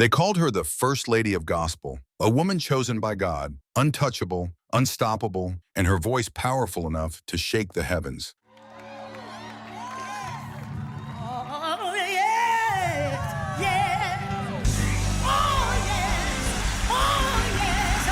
They called her the First Lady of Gospel, a woman chosen by God, untouchable, unstoppable, and her voice powerful enough to shake the heavens. Oh, yes, yes. Oh, yes. Oh, yes.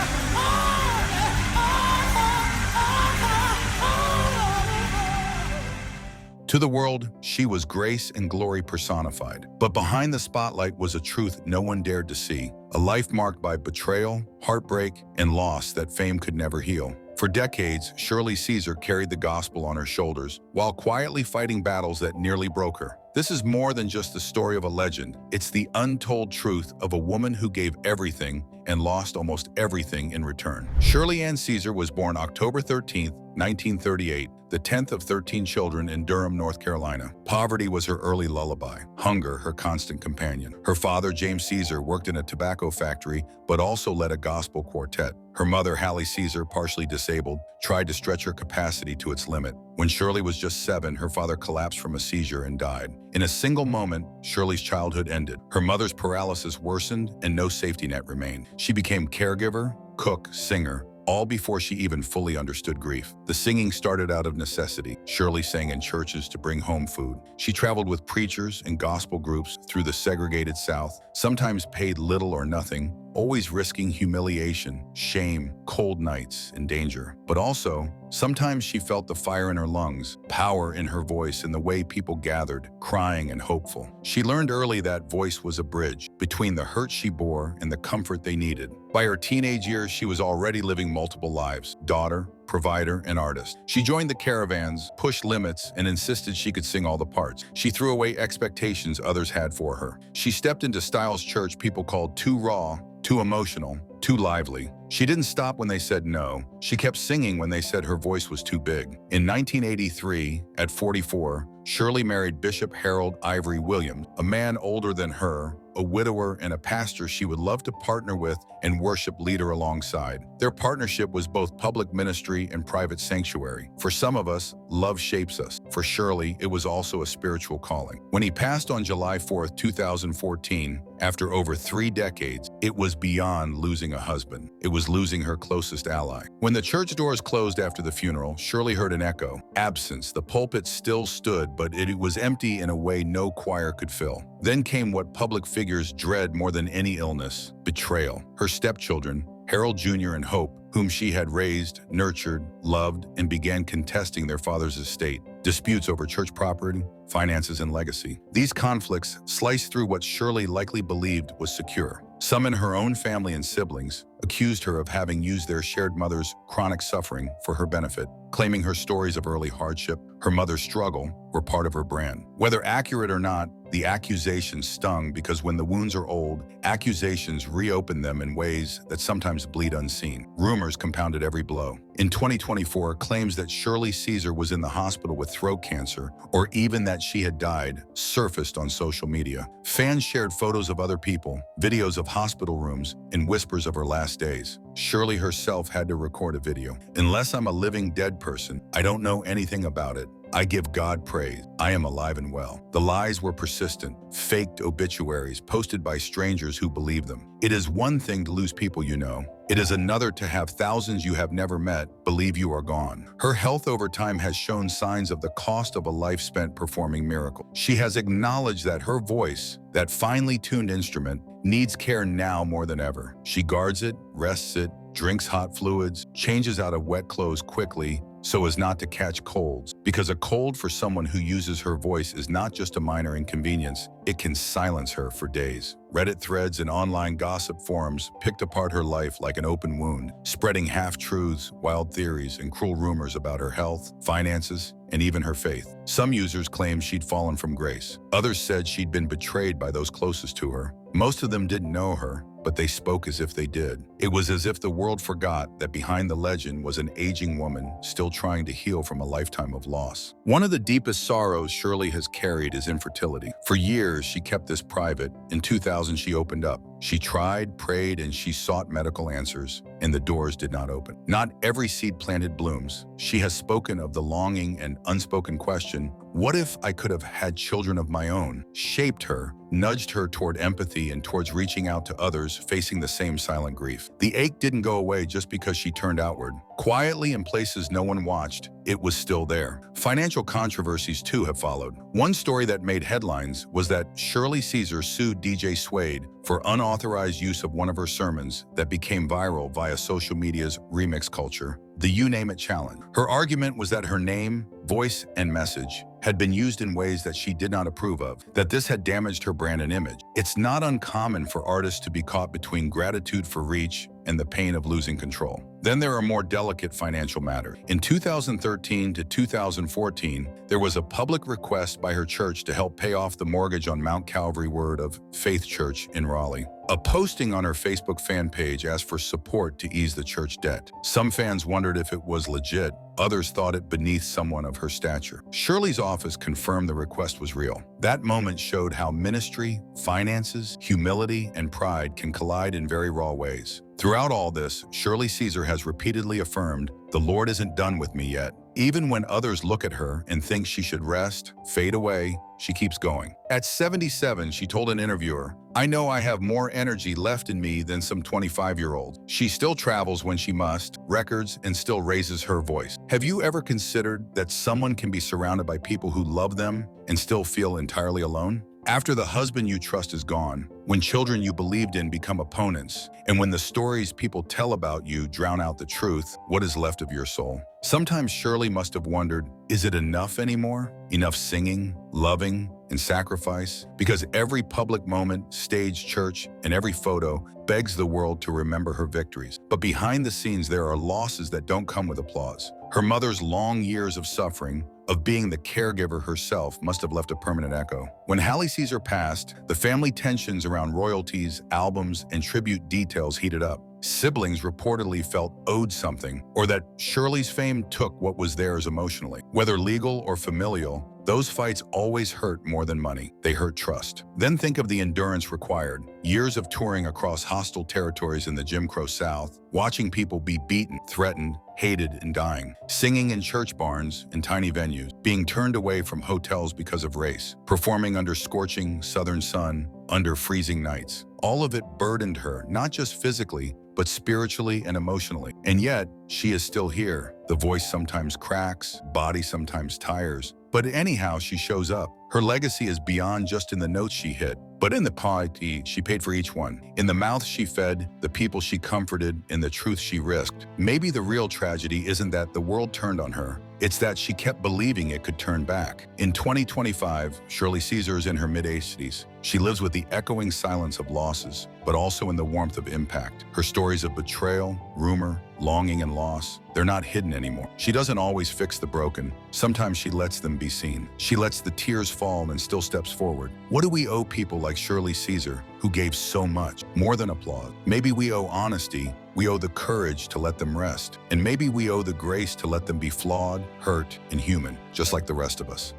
To the world, she was grace and glory personified. But behind the spotlight was a truth no one dared to see, a life marked by betrayal, heartbreak, and loss that fame could never heal. For decades, Shirley Caesar carried the gospel on her shoulders while quietly fighting battles that nearly broke her. This is more than just the story of a legend. It's the untold truth of a woman who gave everything and lost almost everything in return. Shirley Ann Caesar was born October 13, 1938, the 10th of 13 children in Durham, North Carolina. Poverty was her early lullaby, hunger her constant companion. Her father, James Caesar, worked in a tobacco factory, but also led a gospel quartet. Her mother, Hallie Caesar, partially disabled, tried to stretch her capacity to its limit. When Shirley was just 7, her father collapsed from a seizure and died. In a single moment, Shirley's childhood ended. Her mother's paralysis worsened and no safety net remained. She became caregiver, cook, singer, all before she even fully understood grief. The singing started out of necessity. Shirley sang in churches to bring home food. She traveled with preachers and gospel groups through the segregated South, sometimes paid little or nothing, always risking humiliation, shame, cold nights, and danger. But also, sometimes she felt the fire in her lungs, power in her voice, and the way people gathered, crying and hopeful. She learned early that voice was a bridge between the hurt she bore and the comfort they needed. By her teenage years, she was already living multiple lives: daughter, provider, and artist. She joined the caravans, pushed limits, and insisted she could sing all the parts. She threw away expectations others had for her. She stepped into styles church people called too raw, too emotional, too lively. She didn't stop when they said no. She kept singing when they said her voice was too big. In 1983, at 44, Shirley married Bishop Harold Ivory Williams, a man older than her, a widower, and a pastor she would love to partner with and worship leader alongside. Their partnership was both public ministry and private sanctuary. For some of us, love shapes us. For Shirley, it was also a spiritual calling. When he passed on July 4, 2014, after over 3 decades, it was beyond losing a husband. It was losing her closest ally. When the church doors closed after the funeral, Shirley heard an echo. Absence. The pulpit still stood, but it was empty in a way no choir could fill. Then came what public figures dread more than any illness: betrayal. Her stepchildren, Harold Jr. and Hope, whom she had raised, nurtured, loved, and began contesting their father's estate. Disputes over church property, finances, and legacy. These conflicts sliced through what Shirley likely believed was secure. Some in her own family and siblings accused her of having used their shared mother's chronic suffering for her benefit, claiming her stories of early hardship, her mother's struggle, were part of her brand. Whether accurate or not, the accusations stung because when the wounds are old, accusations reopen them in ways that sometimes bleed unseen. Rumors compounded every blow. In 2024, claims that Shirley Caesar was in the hospital with throat cancer, or even that she had died, surfaced on social media. Fans shared photos of other people, videos of hospital rooms, and whispers of her last days. Shirley herself had to record a video. "Unless I'm a living dead person, I don't know anything about it. I give God praise. I am alive and well." The lies were persistent, faked obituaries posted by strangers who believed them. It is one thing to lose people you know. It is another to have thousands you have never met believe you are gone. Her health over time has shown signs of the cost of a life spent performing miracles. She has acknowledged that her voice, that finely tuned instrument, needs care now more than ever. She guards it, rests it, drinks hot fluids, changes out of wet clothes quickly so as not to catch colds. Because a cold for someone who uses her voice is not just a minor inconvenience, it can silence her for days. Reddit threads and online gossip forums picked apart her life like an open wound, spreading half-truths, wild theories, and cruel rumors about her health, finances, and even her faith. Some users claimed she'd fallen from grace. Others said she'd been betrayed by those closest to her. Most of them didn't know her, but they spoke as if they did. It was as if the world forgot that behind the legend was an aging woman still trying to heal from a lifetime of loss. One of the deepest sorrows Shirley has carried is infertility. For years, she kept this private. In 2000, she opened up. She tried, prayed, and she sought medical answers, and the doors did not open. Not every seed planted blooms. She has spoken of the longing and unspoken question, what if I could have had children of my own? Shaped her, nudged her toward empathy and towards reaching out to others facing the same silent grief. The ache didn't go away just because she turned outward. Quietly in places no one watched, it was still there. Financial controversies too have followed. One story that made headlines was that Shirley Caesar sued DJ Suede for unauthorized use of one of her sermons that became viral via social media's remix culture, the You Name It challenge. Her argument was that her name, voice, and message had been used in ways that she did not approve of, that this had damaged her brand and image. It's not uncommon for artists to be caught between gratitude for reach and the pain of losing control. Then there are more delicate financial matters. In 2013 to 2014, there was a public request by her church to help pay off the mortgage on Mount Calvary Word of Faith Church in Raleigh. A posting on her Facebook fan page asked for support to ease the church debt. Some fans wondered if it was legit. Others thought it beneath someone of her stature. Shirley's office confirmed the request was real. That moment showed how ministry, finances, humility, and pride can collide in very raw ways. Throughout all this, Shirley Caesar has repeatedly affirmed, "The Lord isn't done with me yet." Even when others look at her and think she should rest, fade away, she keeps going. At 77, she told an interviewer, "I know I have more energy left in me than some 25-year-old. She still travels when she must, records, and still raises her voice." Have you ever considered that someone can be surrounded by people who love them and still feel entirely alone? After the husband you trust is gone, when children you believed in become opponents, and when the stories people tell about you drown out the truth, what is left of your soul? Sometimes Shirley must have wondered, is it enough anymore? Enough singing, loving, and sacrifice? Because every public moment, stage, church, and every photo begs the world to remember her victories. But behind the scenes, there are losses that don't come with applause. Her mother's long years of suffering, of being the caregiver herself, must have left a permanent echo. When Shirley Caesar passed, the family tensions around royalties, albums, and tribute details heated up. Siblings reportedly felt owed something, or that Shirley's fame took what was theirs emotionally. Whether legal or familial, those fights always hurt more than money. They hurt trust. Then think of the endurance required. Years of touring across hostile territories in the Jim Crow South, watching people be beaten, threatened, hated, and dying. Singing in church barns and tiny venues, being turned away from hotels because of race, performing under scorching southern sun, under freezing nights. All of it burdened her, not just physically, but spiritually and emotionally. And yet, she is still here. The voice sometimes cracks, body sometimes tires, but anyhow, she shows up. Her legacy is beyond just in the notes she hit, but in the piety she paid for each one, in the mouth she fed, the people she comforted, in the truth she risked. Maybe the real tragedy isn't that the world turned on her, it's that she kept believing it could turn back. In 2025, Shirley Caesar is in her mid-80s. She lives with the echoing silence of losses, but also in the warmth of impact. Her stories of betrayal, rumor, longing, and loss, they're not hidden anymore. She doesn't always fix the broken. Sometimes she lets them be seen. She lets the tears fall and still steps forward. What do we owe people like Shirley Caesar, who gave so much, more than applause? Maybe we owe honesty. We owe the courage to let them rest. And maybe we owe the grace to let them be flawed, hurt, and human, just like the rest of us.